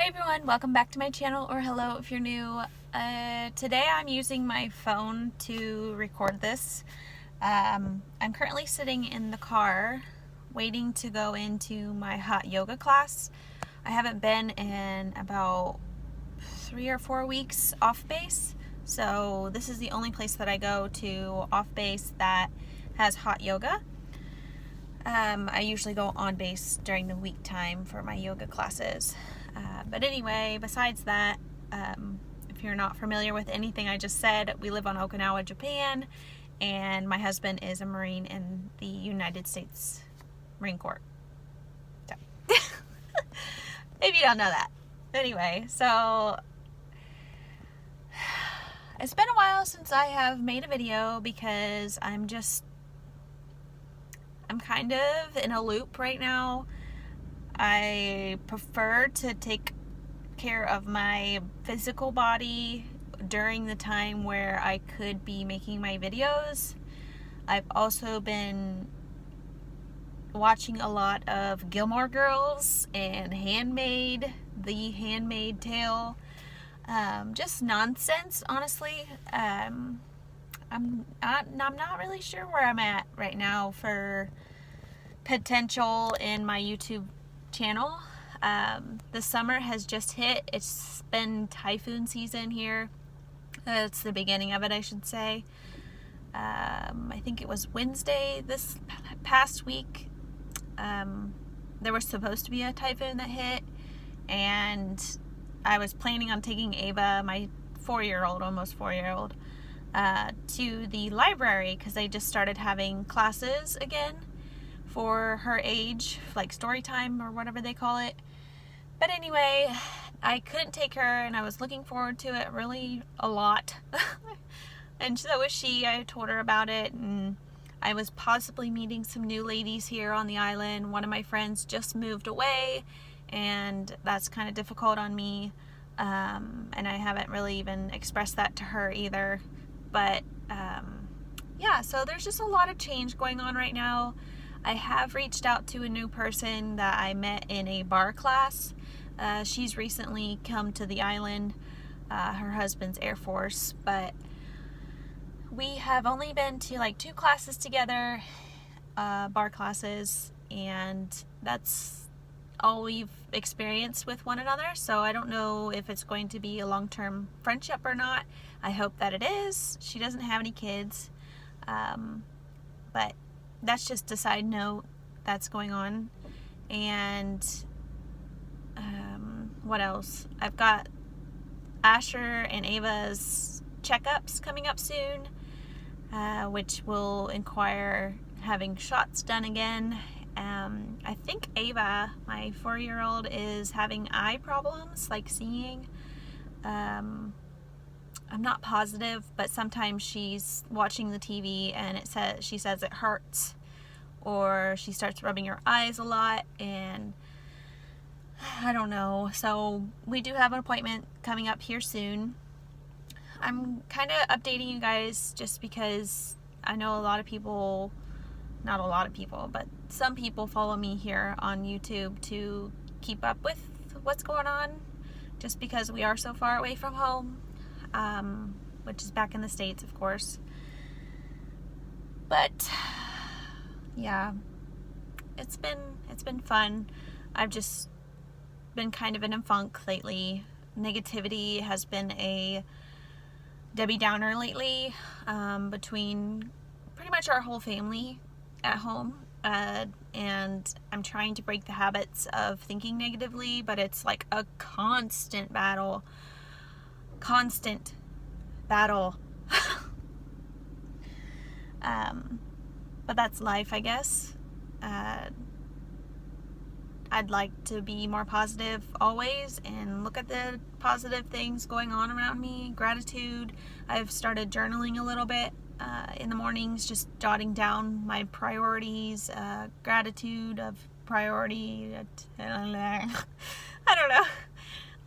Hi everyone, welcome back to my channel, or hello if you're new. Today I'm using my phone to record this. I'm currently sitting in the car waiting to go into my hot yoga class. I haven't been in about 3 or 4 weeks off base, so this is the only place that I go to off base that has hot yoga. I usually go on base during the week time for my yoga classes. But anyway, besides that, if you're not familiar with anything I just said, we live on Okinawa, Japan, and my husband is a Marine in the United States Marine Corps. So, if you don't know that. Anyway, so it's been a while since I have made a video because I'm kind of in a loop right now. I prefer to take care of my physical body during the time where I could be making my videos. I've also been watching a lot of Gilmore Girls and The Handmaid's Tale. Just nonsense, honestly. I'm not really sure where I'm at right now for potential in my YouTube channel. The summer has just hit. It's been typhoon season here. It's the beginning of it, I should say. I think it was Wednesday this past week. There was supposed to be a typhoon that hit, and I was planning on taking Ava, my 4-year-old, almost 4-year-old, to the library because they just started having classes again for her age, like story time or whatever they call it. But anyway, I couldn't take her, and I was looking forward to it really a lot. And so was she. I told her about it, and I was possibly meeting some new ladies here on the island. One of my friends just moved away, and that's kind of difficult on me. And I haven't really even expressed that to her either. But yeah, so there's just a lot of change going on right now. I have reached out to a new person that I met in a bar class. She's recently come to the island. Her husband's Air Force, but we have only been to like 2 classes together, bar classes, and that's all we've experienced with one another. So I don't know if it's going to be a long-term friendship or not. I hope that it is. She doesn't have any kids, but that's just a side note that's going on. And what else? I've got Asher and Ava's checkups coming up soon, which will inquire having shots done again. I think Ava, my 4-year-old, is having eye problems, like seeing. I'm not positive, but sometimes she's watching the TV and she says it hurts, or she starts rubbing her eyes a lot, and I don't know. So we do have an appointment coming up here soon. I'm kind of updating you guys just because I know a lot of people, not a lot of people, but some people follow me here on YouTube to keep up with what's going on, just because we are so far away from home. Which is back in the States, of course. But yeah, it's been fun. I've just been kind of in a funk lately. Negativity has been a Debbie Downer lately, between pretty much our whole family at home. And I'm trying to break the habits of thinking negatively, but it's like a constant battle. But that's life, I guess. I'd like to be more positive always and look at the positive things going on around me. Gratitude. I've started journaling a little bit in the mornings, just jotting down my priorities, gratitude of priority. I don't know,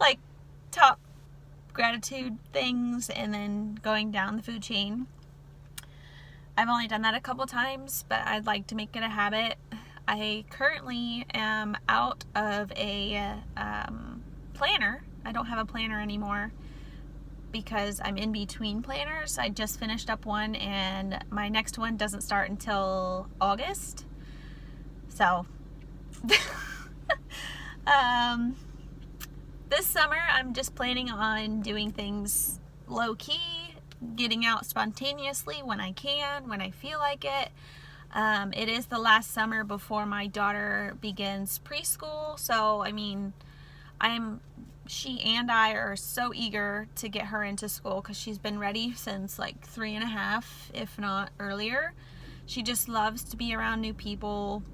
like top gratitude things, and then going down the food chain. I've only done that a couple times, but I'd like to make it a habit. I currently am out of a planner. I don't have a planner anymore because I'm in between planners. I just finished up one and my next one doesn't start until August. So this summer I'm just planning on doing things low-key, getting out spontaneously when I can, when I feel like it. It is the last summer before my daughter begins preschool, so I mean, she and I are so eager to get her into school because she's been ready since like 3.5, if not earlier. She just loves to be around new people,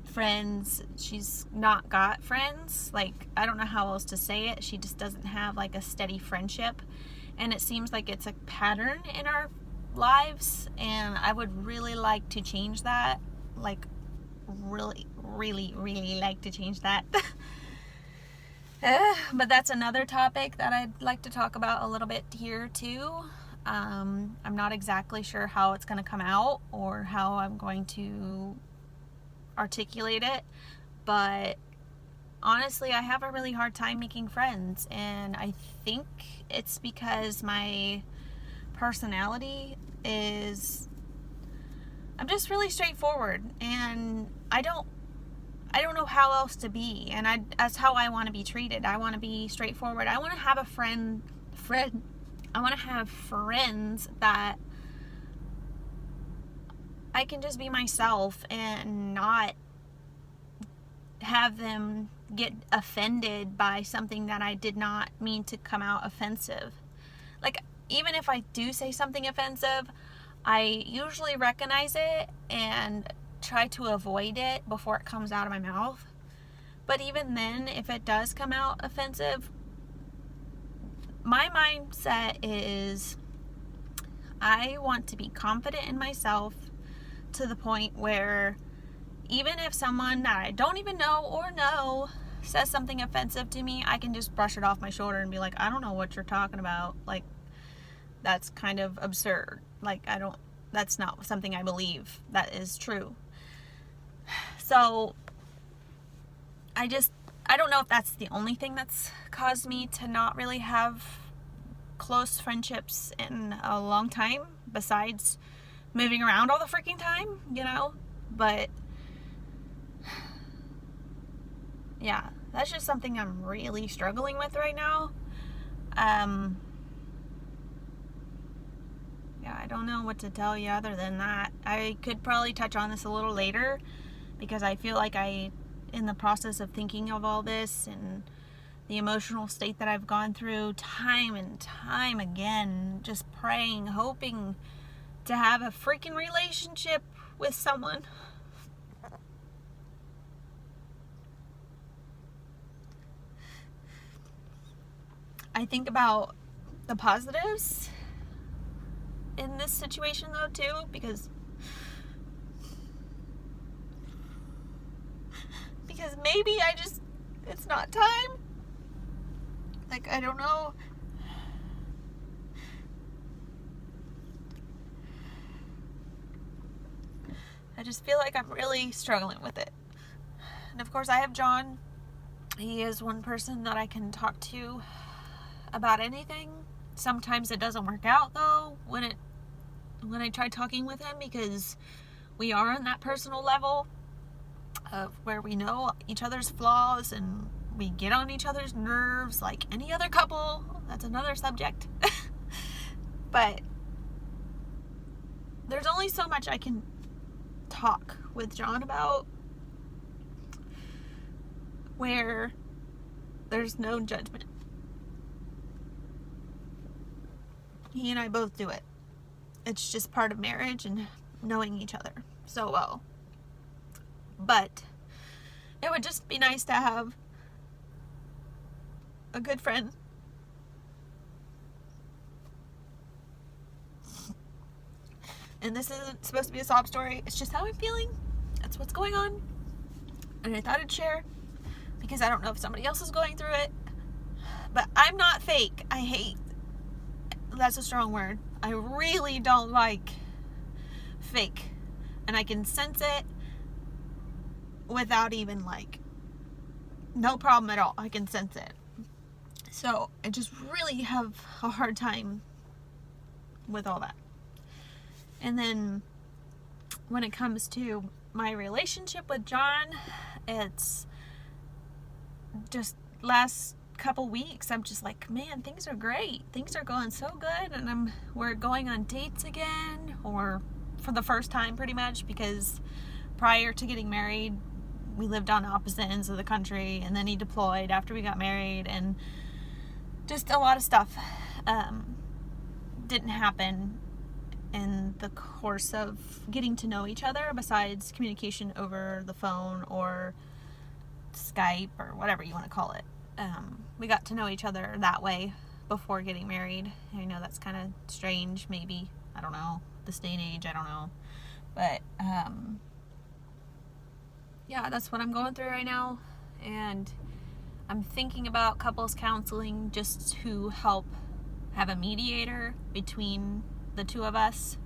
friends. She's not got friends. Like, I don't know how else to say it. She just doesn't have like a steady friendship, and it seems like it's a pattern in our lives, and I would really like to change that. Like, really like to change that. But that's another topic that I'd like to talk about a little bit here too. I'm not exactly sure how it's going to come out or how I'm going to articulate it, but honestly, I have a really hard time making friends, and I think it's because my personality is, I'm just really straightforward, and I don't know how else to be, and that's how I want to be treated. I want to be straightforward. I want to have I want to have friends that I can just be myself and not have them get offended by something that I did not mean to come out offensive. Like, even if I do say something offensive, I usually recognize it and try to avoid it before it comes out of my mouth. But even then, if it does come out offensive, my mindset is I want to be confident in myself to the point where even if someone that I don't even know or know says something offensive to me, I can just brush it off my shoulder and be like, I don't know what you're talking about. Like, that's kind of absurd. Like, that's not something I believe that is true. So I don't know if that's the only thing that's caused me to not really have close friendships in a long time, besides moving around all the freaking time, but yeah, that's just something I'm really struggling with right now. Yeah, I don't know what to tell you other than that. I could probably touch on this a little later because I feel like in the process of thinking of all this and the emotional state that I've gone through time and time again, just praying, hoping to have a freaking relationship with someone. I think about the positives in this situation though too, because maybe it's not time. Like, I don't know. I just feel like I'm really struggling with it. And of course I have John. He is one person that I can talk to about anything. Sometimes it doesn't work out though when I try talking with him, because we are on that personal level of where we know each other's flaws and we get on each other's nerves like any other couple. That's another subject. But there's only so much I can talk with John about where there's no judgment. He and I both do it. It's just part of marriage and knowing each other so well. But it would just be nice to have a good friend. And this isn't supposed to be a sob story. It's just how I'm feeling. That's what's going on. And I thought I'd share because I don't know if somebody else is going through it. But I'm not fake. That's a strong word. I really don't like fake. And I can sense it without even no problem at all. I can sense it. So I just really have a hard time with all that. And then when it comes to my relationship with John, it's just last couple weeks I'm just like, man, things are great. Things are going so good, and we're going on dates again, or for the first time pretty much, because prior to getting married we lived on opposite ends of the country, and then he deployed after we got married, and just a lot of stuff didn't happen in the course of getting to know each other besides communication over the phone or Skype or whatever you want to call it. We got to know each other that way before getting married. I know that's kind of strange, maybe. I don't know. This day and age, I don't know. But, yeah, that's what I'm going through right now. And I'm thinking about couples counseling just to help have a mediator between the two of us,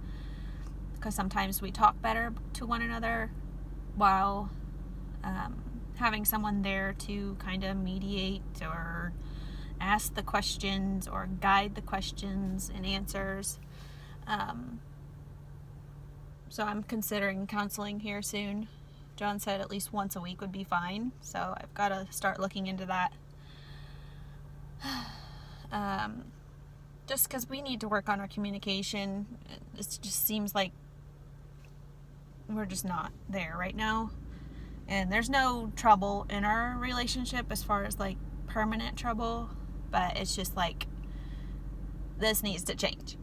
because sometimes we talk better to one another while having someone there to kind of mediate or ask the questions or guide the questions and answers. So I'm considering counseling here soon. John said at least once a week would be fine, so I've got to start looking into that. Just because we need to work on our communication. It just seems like we're just not there right now. And there's no trouble in our relationship as far as like permanent trouble, but it's just like, this needs to change.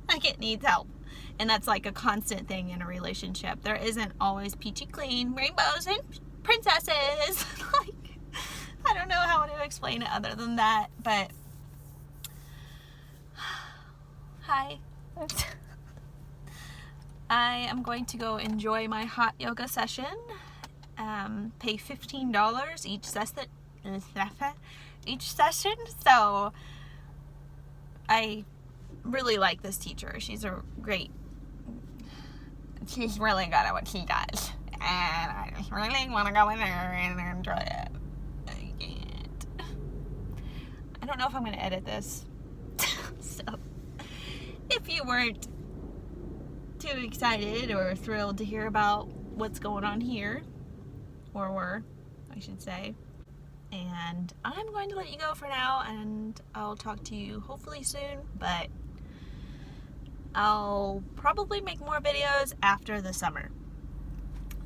Like, it needs help. And that's like a constant thing in a relationship. There isn't always peachy clean rainbows and princesses. Like, I don't know how to explain it other than that, but hi. I am going to go enjoy my hot yoga session. Pay $15 each session. So I really like this teacher. She's really good at what she does, and I just really want to go in there and enjoy it. I can't. I don't know if I'm going to edit this. So if you weren't too excited or thrilled to hear about what's going on here, or were, I should say, and I'm going to let you go for now, and I'll talk to you hopefully soon, but I'll probably make more videos after the summer.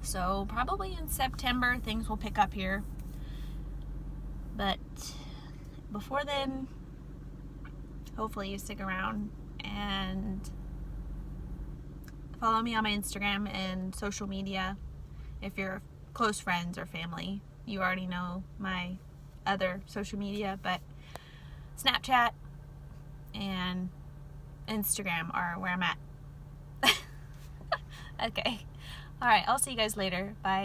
So probably in September things will pick up here, but before then, hopefully you stick around and follow me on my Instagram and social media. If you're close friends or family, you already know my other social media, but Snapchat and Instagram are where I'm at. Okay. Alright, I'll see you guys later. Bye.